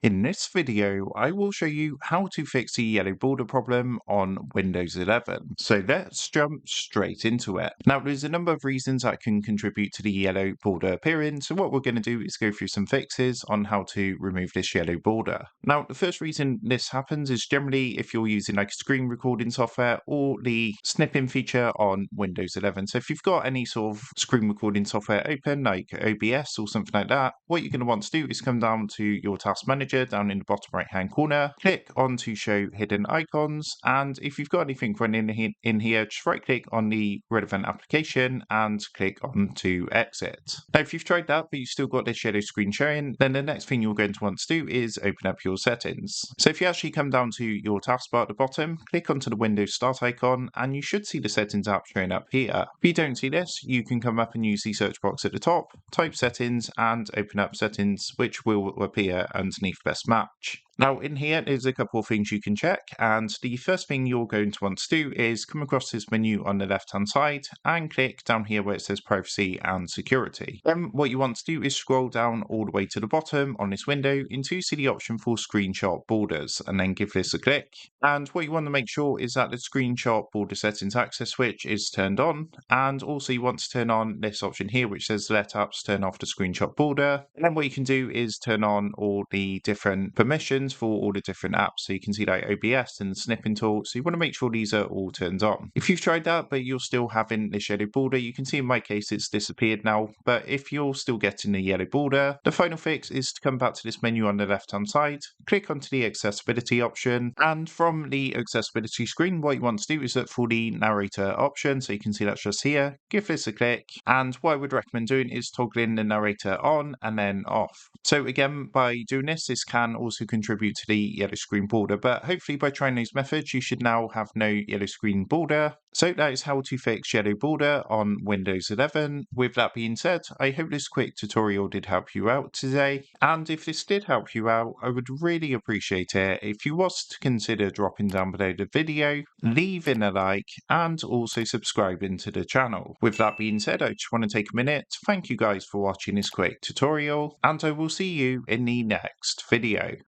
In this video, I will show you how to fix the yellow border problem on Windows 11. So let's jump straight into it. Now, there's a number of reasons that can contribute to the yellow border appearing. So what we're going to do is go through some fixes on how to remove this yellow border. Now, the first reason this happens is generally if you're using like screen recording software or the snipping feature on Windows 11. So if you've got any sort of screen recording software open, like OBS or something like that, what you're going to want to do is come down to your task manager down in the bottom right hand corner, click on to show hidden icons, and if you've got anything running in here, just right click on the relevant application and click on to exit. Now if you've tried that but you've still got this yellow screen showing, then the next thing you're going to want to do is open up your settings. So if you actually come down to your taskbar at the bottom, click onto the Windows Start icon and you should see the settings app showing up here. If you don't see this, you can come up and use the search box at the top, type settings and open up settings, which will appear underneath best match. Now in here there's a couple of things you can check, and the first thing you're going to want to do is come across this menu on the left hand side and click down here where it says privacy and security. Then what you want to do is scroll down all the way to the bottom on this window until you see the option for screenshot borders, and then give this a click. And what you want to make sure is that the screenshot border settings access switch is turned on, and also you want to turn on this option here which says let apps turn off the screenshot border. And then what you can do is turn on all the different permissions for all the different apps. So you can see like OBS and the snipping tool. So you want to make sure these are all turned on. If you've tried that but you're still having this yellow border, you can see in my case it's disappeared now. But if you're still getting the yellow border, the final fix is to come back to this menu on the left hand side, click onto the accessibility option, and from the accessibility screen what you want to do is look for the narrator option. So you can see that's just here. Give this a click, and what I would recommend doing is toggling the narrator on and then off. So again, by doing this can also contribute to the yellow screen border, but hopefully by trying those methods you should now have no yellow screen border. So that is how to fix yellow border on Windows 11. With that being said, I hope this quick tutorial did help you out today, and if this did help you out, I would really appreciate it if you was to consider dropping down below the video, leaving a like, and also subscribing to the channel. With that being said, I just want to take a minute to thank you guys for watching this quick tutorial, and I will see you in the next video.